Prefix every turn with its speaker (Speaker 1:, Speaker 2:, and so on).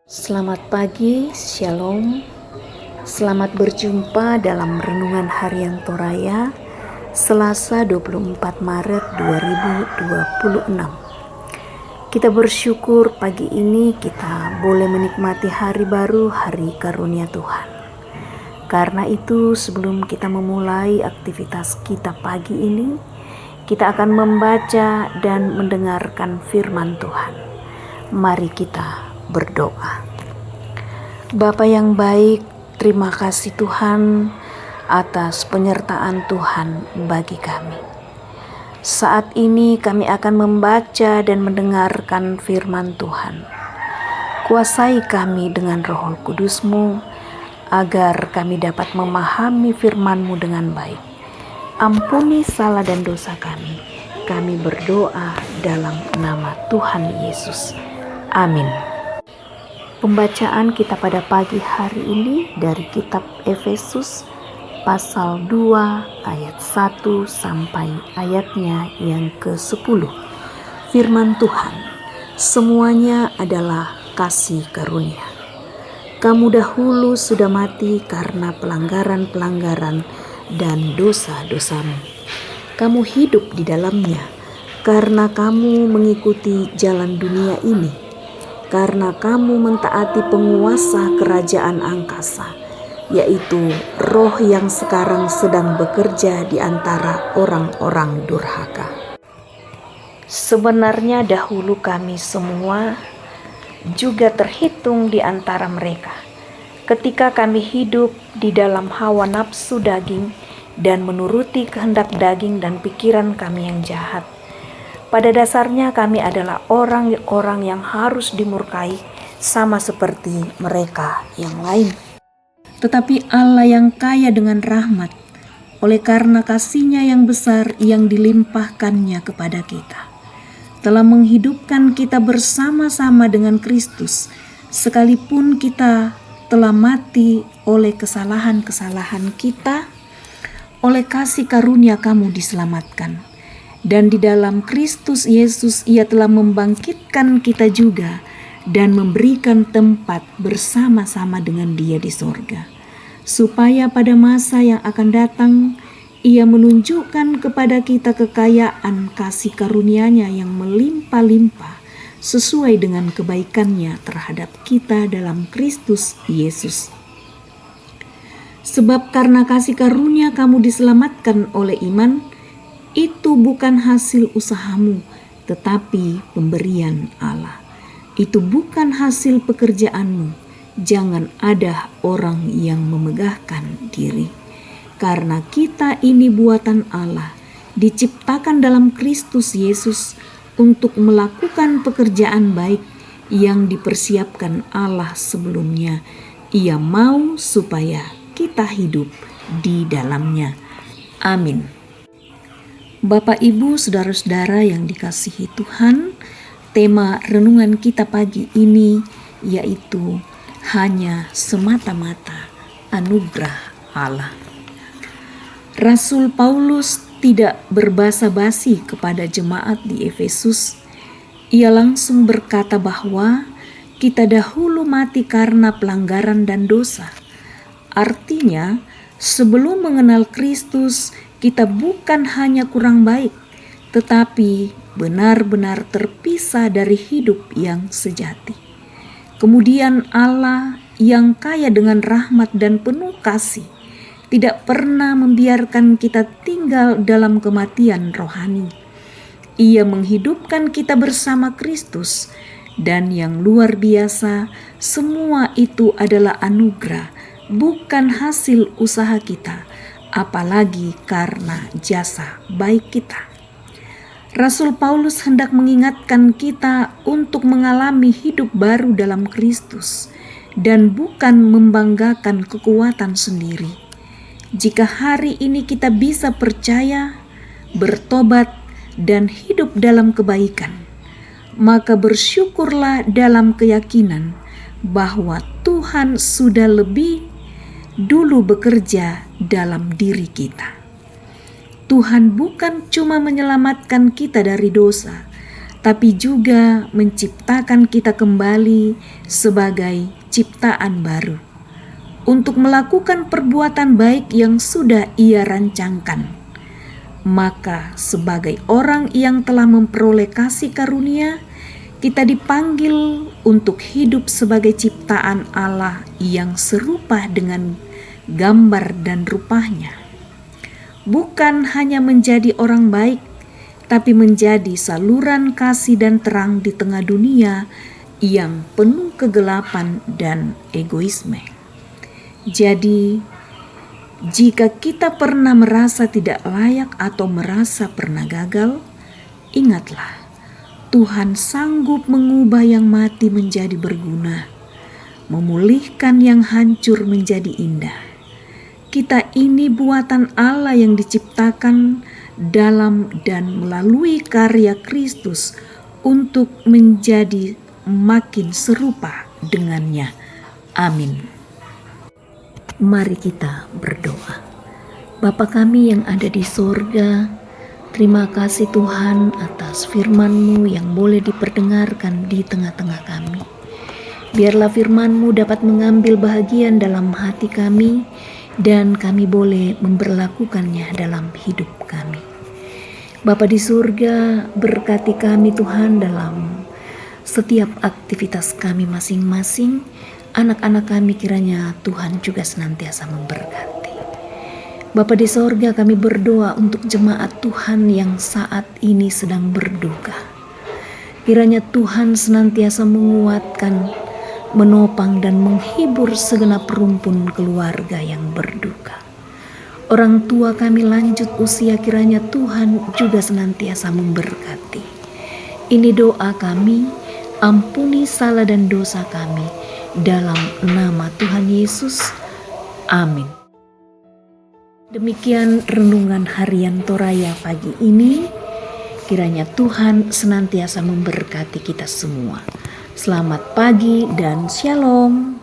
Speaker 1: Selamat pagi, Shalom. Selamat berjumpa dalam Renungan Harian Toraya, Selasa 24 Maret 2026. Kita bersyukur pagi ini kita boleh menikmati hari baru, hari karunia Tuhan. Karena itu sebelum kita memulai aktivitas kita pagi ini, kita akan membaca dan mendengarkan firman Tuhan. Mari kita berdoa. Bapa yang baik, terima kasih Tuhan atas penyertaan Tuhan bagi kami. Saat ini kami akan membaca dan mendengarkan firman Tuhan. Kuasai kami dengan Roh Kudus-Mu agar kami dapat memahami firman-Mu dengan baik. Ampuni salah dan dosa kami. Kami berdoa dalam nama Tuhan Yesus. Amin. Pembacaan kita pada pagi hari ini dari kitab Efesus pasal 2 ayat 1 sampai ayatnya yang ke-10. Firman Tuhan, semuanya adalah kasih karunia. Kamu dahulu sudah mati karena pelanggaran-pelanggaran dan dosa-dosamu. Kamu hidup di dalamnya karena kamu mengikuti jalan dunia ini. Karena kamu mentaati penguasa kerajaan angkasa, yaitu roh yang sekarang sedang bekerja di antara orang-orang durhaka. Sebenarnya dahulu kami semua juga terhitung di antara mereka, ketika kami hidup di dalam hawa nafsu daging dan menuruti kehendak daging dan pikiran kami yang jahat. Pada dasarnya kami adalah orang-orang yang harus dimurkai sama seperti mereka yang lain. Tetapi Allah yang kaya dengan rahmat, oleh karena kasih-Nya yang besar yang dilimpahkannya kepada kita, telah menghidupkan kita bersama-sama dengan Kristus, sekalipun kita telah mati oleh kesalahan-kesalahan kita, oleh kasih karunia kamu diselamatkan. Dan di dalam Kristus Yesus Ia telah membangkitkan kita juga dan memberikan tempat bersama-sama dengan Dia di sorga, supaya pada masa yang akan datang Ia menunjukkan kepada kita kekayaan kasih karunia-Nya yang melimpah-limpah sesuai dengan kebaikan-Nya terhadap kita dalam Kristus Yesus. Sebab karena kasih karunia kamu diselamatkan oleh iman, itu bukan hasil usahamu, tetapi pemberian Allah. Itu bukan hasil pekerjaanmu. Jangan ada orang yang memegahkan diri. Karena kita ini buatan Allah, diciptakan dalam Kristus Yesus untuk melakukan pekerjaan baik yang dipersiapkan Allah sebelumnya. Ia mau supaya kita hidup di dalamnya. Amin. Bapak, Ibu, saudara-saudara yang dikasihi Tuhan, tema renungan kita pagi ini yaitu hanya semata-mata anugerah Allah. Rasul Paulus tidak berbasa-basi kepada jemaat di Efesus. Ia langsung berkata bahwa kita dahulu mati karena pelanggaran dan dosa. Artinya, sebelum mengenal Kristus, kita bukan hanya kurang baik, tetapi benar-benar terpisah dari hidup yang sejati. Kemudian Allah yang kaya dengan rahmat dan penuh kasih, tidak pernah membiarkan kita tinggal dalam kematian rohani. Ia menghidupkan kita bersama Kristus, dan yang luar biasa, semua itu adalah anugerah, bukan hasil usaha kita, apalagi karena jasa baik kita. Rasul Paulus hendak mengingatkan kita untuk mengalami hidup baru dalam Kristus dan bukan membanggakan kekuatan sendiri. Jika hari ini kita bisa percaya, bertobat, dan hidup dalam kebaikan, maka bersyukurlah dalam keyakinan bahwa Tuhan sudah lebih dulu bekerja dalam diri kita. Tuhan bukan cuma menyelamatkan kita dari dosa, tapi juga menciptakan kita kembali sebagai ciptaan baru untuk melakukan perbuatan baik yang sudah Ia rancangkan. Maka sebagai orang yang telah memperoleh kasih karunia, kita dipanggil untuk hidup sebagai ciptaan Allah yang serupa dengan gambar dan rupanya. Bukan hanya menjadi orang baik, tapi menjadi saluran kasih dan terang di tengah dunia yang penuh kegelapan dan egoisme. Jadi, jika kita pernah merasa tidak layak atau merasa pernah gagal, ingatlah, Tuhan sanggup mengubah yang mati menjadi berguna, memulihkan yang hancur menjadi indah. Kita ini buatan Allah yang diciptakan dalam dan melalui karya Kristus untuk menjadi makin serupa dengannya. Amin. Mari kita berdoa. Bapa kami yang ada di sorga, terima kasih Tuhan atas firman-Mu yang boleh diperdengarkan di tengah-tengah kami. Biarlah firman-Mu dapat mengambil bahagian dalam hati kami, dan kami boleh memberlakukannya dalam hidup kami. Bapa di surga, berkati kami Tuhan dalam setiap aktivitas kami masing-masing. Anak-anak kami kiranya Tuhan juga senantiasa memberkati. Bapa di sorga, kami berdoa untuk jemaat Tuhan yang saat ini sedang berduka. Kiranya Tuhan senantiasa menguatkan, menopang dan menghibur segenap rumpun keluarga yang berduka. Orang tua kami lanjut usia, kiranya Tuhan juga senantiasa memberkati. Ini doa kami, ampuni salah dan dosa kami, dalam nama Tuhan Yesus. Amin. Demikian renungan harian Toraya pagi ini. Kiranya Tuhan senantiasa memberkati kita semua. Selamat pagi dan shalom.